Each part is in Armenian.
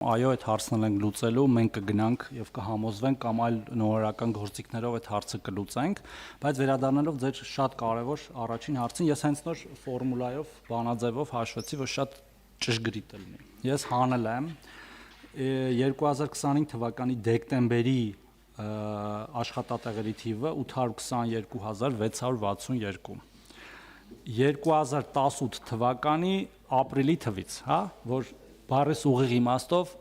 Այո, այդ հարցն ենք լուծելու, մենք կգնանք եւ կհամոզվենք կամ այլ նորարարական գործիքներով այդ հարցը կլուծենք, բայց վերադառնալով ձեր շատ կարեւոր առաջին հարցին, ես հենց նոր ֆորմուլայով, բանաձևով հաշվեցի, որ շատ ճշգրիտ է լինի։ Ես հանել եմ 2025 թվականի դեկտեմբերի աշխատատեղերի թիվը 822662 2018 թվականի ապրիլի թվից, հա, որ բառես ուղիղ իմաստով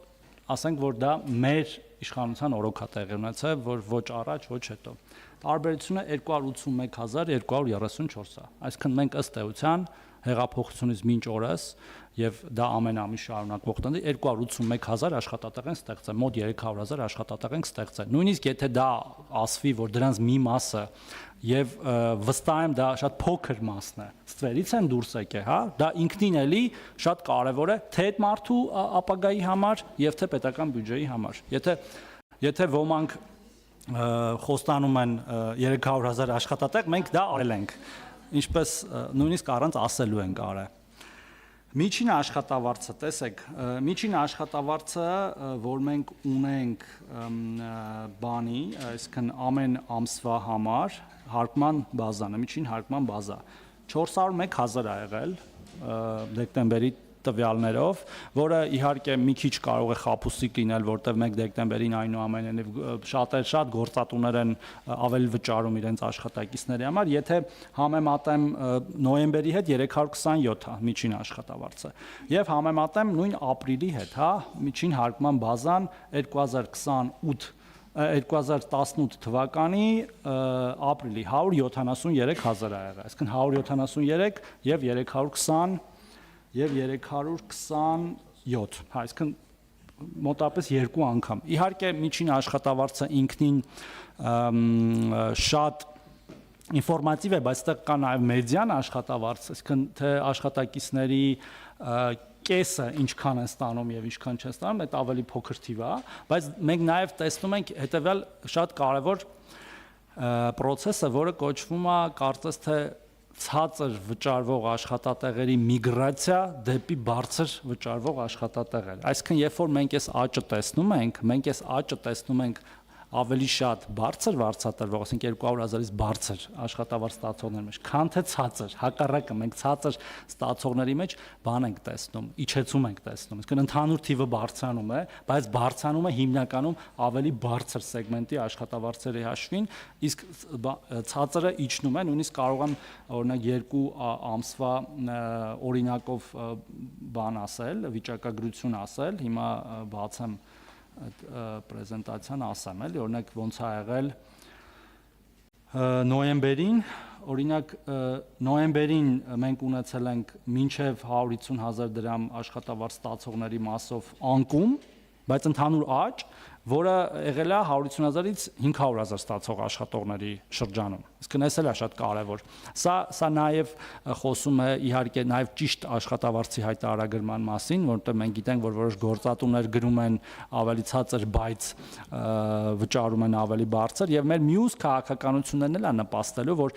ասենք, որ դա մեր իշխանության օրոք է տեղի ունեցել, որ ոչ առաջ, ոչ հետո։ Տարբերությունը 281234 է։ Այսինքն մենք ըստ էության հեղափոխությունից մինչ օրս եւ դա ամեն ամիս շարունակվող տնդի 281000 աշխատատեղ են ստեղծել, մոտ 300000 աշխատատեղ են ստեղծել։ Նույնիսկ եթե դա ասվի, որ դրանց մի մասը եւ վստահ եմ դա շատ փոքր մասն է, ստվերից են դուրս եկել, հա, դա ինքնին էլի շատ կարեւոր է թե այդ մարդու ապագայի համար եւ թե պետական բյուջեի համար։ Եթե ոմանք խոստանում են 300000 աշխատատեղ, մենք դա արել ենք, ինչպես նույնիսկ առանց ասելու ենք արել։ Միջին աշխատավարձը, տեսեք, միջին աշխատավարձը, որ մենք ունենք բանի, այսինքն ամեն ամսվա համար հարկման բազան, միջին հարկման բազա 401000 ա եղել դեկտեմբերի տվյալներով, որը իհարկե մի քիչ կարող է խաբուսիկ լինել, որտեղ մենք դեկտեմբերին այնուամենայնիվ շատ գործատուներ են ավելի վճարում իրենց աշխատակիցների համար, եթե համեմատեմ նոյեմբերի հետ 327 է միջին աշխատավարձը, եւ համեմատեմ նույն ապրիլի հետ, հա, միջին հարկման բազան 2018 թվականի ապրիլի 173000 ա եղել, այսինքն 173 եւ 320 եւ 327, հա, այսինքն մոտավորապես 2 անգամ։ Իհարկե միջին աշխատավարձը ինքնին շատ ինֆորմատիվ է, բայց այդտեղ կա նաեւ մեդիան աշխատավարձ, այսինքն թե աշխատակիցների կեսը ինչքան են ստանում եւ ինչքան չեն ստանում, այդ ավելի փոքր թիվ է, բայց մենք նաեւ տեսնում ենք հետեւյալ շատ կարեւոր process-ը, որը կոչվում է կարծես թե ցածր վճարվող աշխատատեղերի միգրացիա դեպի բարձր վճարվող աշխատատեղեր։ Այսինքն, երբ որ մենք այս աճը տեսնում ենք ավելի շատ բարձր վարձատրվող, ասենք 200000-ից բարձր աշխատավարձ ստացողների մեջ, քան թե ցածր, հակառակը մենք ցածր ստացողների մեջ բան ենք տեսնում, իջեցում ենք տեսնում։ Այսինքն ընդհանուր թիվը բարձրանում է, բայց բարձրանում է հիմնականում ավելի բարձր սեգմենտի աշխատավարձերի հաշվին, իսկ ցածրը իջնում է, նույնիսկ կարող եմ օրինակ 2 ամսվա օրինակով բան ասել, վիճակագրություն ասել, հիմա բացեմ այդ պրեզենտացիան ասեմ, էլի, օրինակ ոնց է եղել նոյեմբերին, օրինակ նոյեմբերին մենք ունեցել ենք մինչև 150000 դրամ աշխատավարձ ստացողների մասով անկում, բայց ընդհանուր աճ, որը եղել է 150000-ից 500000 ստացող աշխատողների շրջանում։ Իսկն էս էլ է շատ կարևոր։ Սա նաև խոսում է իհարկե նաև ճիշտ աշխատավարձի հայտարարագրման մասին, որտեղ մենք գիտենք, որ որոշ գործատուներ գրում են ավելի ցածր, բայց վճարում են ավելի բարձր, եւ մեր մյուս քաղաքականություններն էլ է նպաստելու, որ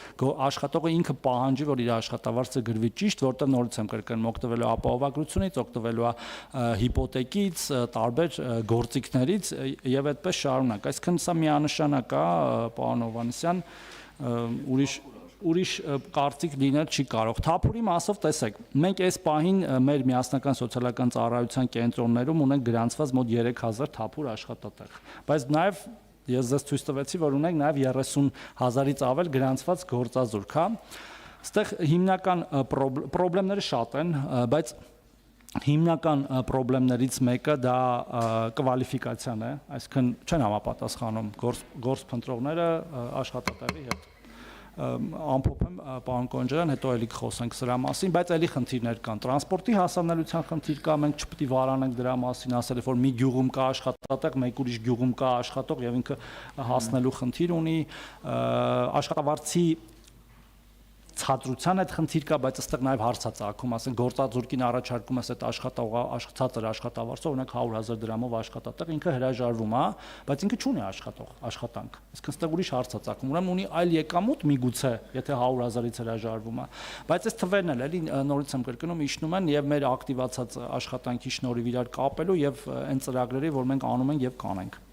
աշխատողը ինքը պահանջի, որ իր աշխատավարձը գրվի ճիշտ, որտեղ նորից եմ կրկնում, օգտվելու ապահովագրությունից, օգտվելու հիպոթեկից, տարբեր գործիքներից եւ այդպես շարունակ։ Այսինքն սա միանշանակ է, պարոն Հովհաննիսյան, ուրիշ կարծիք լինել չի կարող։ Թափուրի մասով տեսեք, մենք այս պահին մեր միասնական սոցիալական ծառայության կենտրոններում ունենք գրանցված մոտ 3000 թափուր աշխատատեղ, բայց նաեւ ես ձեզ ցույց տվեցի, որ ունենք նաեւ 30000-ից ավել գրանցված գործազուրկ, հա։ Այստեղ հիմնական խնդիրները շատ են, բայց հիմնական խնդիրներից մեկը դա կվալիֆիկացիան է, այսինքն չեն համապատասխանում գործփնտրողները աշխատատեղի հետ։ Ամփոփեմ, պարոն Կոնջարյան, հետո էլի խոսենք սրա մասին, բայց էլի խնդիրներ կան։ Տրանսպորտի հասանելիության խնդիր կա, մենք չպետք է վարանենք դրա մասին, ասել որ մի գյուղում կա աշխատատեղ, մեկ ուրիշ գյուղում կա աշխատող եւ ինքը հասնելու խնդիր ունի, աշխատավարձի ցածրության այդ խնդիր կա, բայց այստեղ նաև հարցածագում, ասենք գործազուրկին առաջարկում ես այդ ցածր աշխատավարձով, օրինակ 100,000 դրամով աշխատատեղ, ինքը հրաժարվում է, բայց ինքը չունի աշխատանք։ Իսկ այստեղ ուրիշ հարցածագում, ուրեմն ունի այլ եկամուտ միգուցե, եթե 100,000-ից հրաժարվում է։ Բայց այս թվերն էլ էլի նորից եմ կրկնում, իջնում են եւ մեր ակտիվացած աշխատանքի շնորհիվ իրար կապելու եւ այն ծրագրերի, որ մենք անում ենք եւ կանենք։